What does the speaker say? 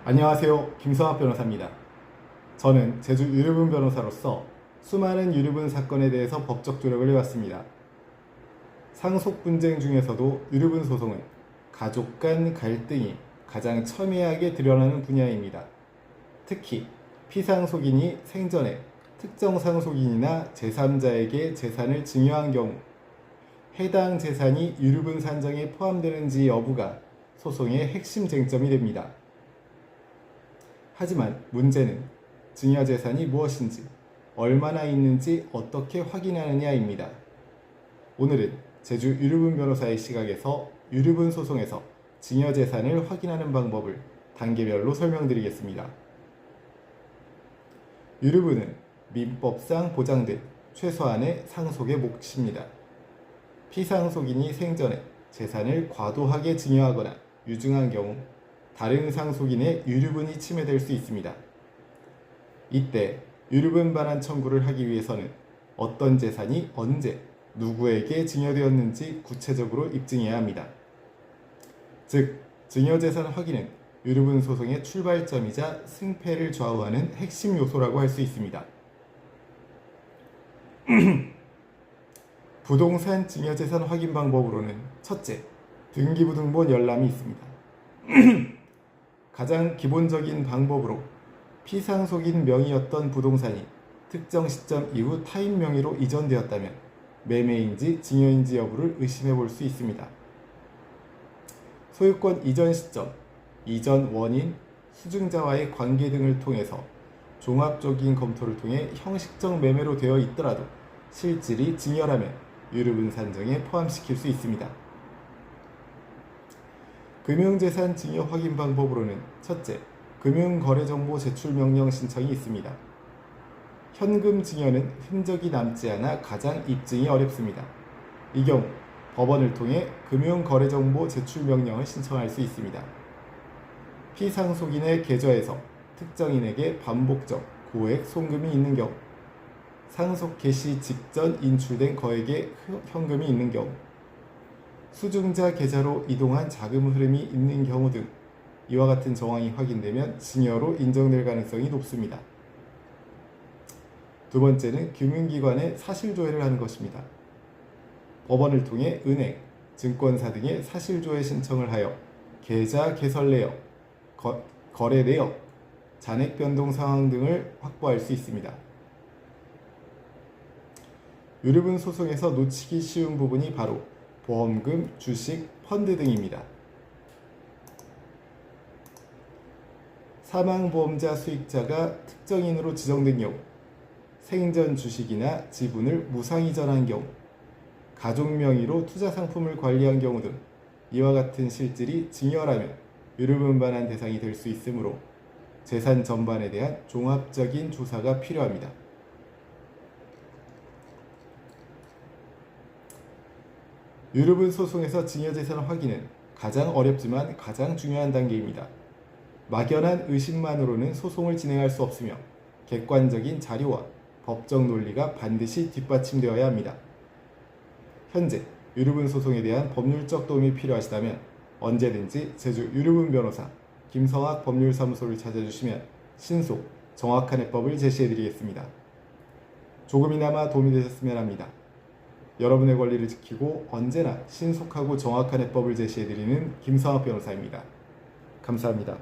안녕하세요. 김성학 변호사입니다. 저는 제주 유류분 변호사로서 수많은 유류분 사건에 대해서 법적 조력을 해왔습니다. 상속 분쟁 중에서도 유류분 소송은 가족 간 갈등이 가장 첨예하게 드러나는 분야입니다. 특히 피상속인이 생전에 특정 상속인이나 제3자에게 재산을 증여한 경우 해당 재산이 유류분 산정에 포함되는지 여부가 소송의 핵심 쟁점이 됩니다. 하지만 문제는 증여재산이 무엇인지, 얼마나 있는지 어떻게 확인하느냐입니다. 오늘은 제주 유류분 변호사의 시각에서 유류분 소송에서 증여재산을 확인하는 방법을 단계별로 설명드리겠습니다. 유류분은 민법상 보장된 최소한의 상속의 몫입니다. 피상속인이 생전에 재산을 과도하게 증여하거나 유증한 경우 다른 상속인의 유류분이 침해될 수 있습니다. 이때 유류분 반환 청구를 하기 위해서는 어떤 재산이 언제 누구에게 증여되었는지 구체적으로 입증해야 합니다. 즉, 증여재산 확인은 유류분 소송의 출발점이자 승패를 좌우하는 핵심 요소라고 할 수 있습니다. 부동산 증여재산 확인 방법으로는 첫째, 등기부등본 열람이 있습니다. 가장 기본적인 방법으로 피상속인 명의였던 부동산이 특정 시점 이후 타인 명의로 이전되었다면 매매인지 증여인지 여부를 의심해 볼 수 있습니다. 소유권 이전 시점, 이전 원인, 수증자와의 관계 등을 통해서 종합적인 검토를 통해 형식적 매매로 되어 있더라도 실질이 증여라면 유류분 산정에 포함시킬 수 있습니다. 금융재산 증여 확인 방법으로는 첫째, 금융거래정보 제출명령 신청이 있습니다. 현금 증여는 흔적이 남지 않아 가장 입증이 어렵습니다. 이 경우 법원을 통해 금융거래정보 제출명령을 신청할 수 있습니다. 피상속인의 계좌에서 특정인에게 반복적 고액 송금이 있는 경우, 상속 개시 직전 인출된 거액의 현금이 있는 경우, 수증자 계좌로 이동한 자금 흐름이 있는 경우 등 이와 같은 정황이 확인되면 증여로 인정될 가능성이 높습니다. 두 번째는 금융기관에 사실조회를 하는 것입니다. 법원을 통해 은행, 증권사 등의 사실조회 신청을 하여 계좌 개설 내역, 거래 내역, 잔액 변동 상황 등을 확보할 수 있습니다. 유류분 소송에서 놓치기 쉬운 부분이 바로 보험금, 주식, 펀드 등입니다. 사망보험자 수익자가 특정인으로 지정된 경우, 생전 주식이나 지분을 무상이전한 경우, 가족 명의로 투자상품을 관리한 경우 등 이와 같은 실질이 증여라면 유류분 반환 대상이 될 수 있으므로 재산 전반에 대한 종합적인 조사가 필요합니다. 유류분 소송에서 증여재산 확인은 가장 어렵지만 가장 중요한 단계입니다. 막연한 의심만으로는 소송을 진행할 수 없으며 객관적인 자료와 법적 논리가 반드시 뒷받침되어야 합니다. 현재 유류분 소송에 대한 법률적 도움이 필요하시다면 언제든지 제주 유류분 변호사 김성학 법률사무소를 찾아주시면 신속, 정확한 해법을 제시해드리겠습니다. 조금이나마 도움이 되셨으면 합니다. 여러분의 권리를 지키고 언제나 신속하고 정확한 해법을 제시해드리는 김성학 변호사입니다. 감사합니다.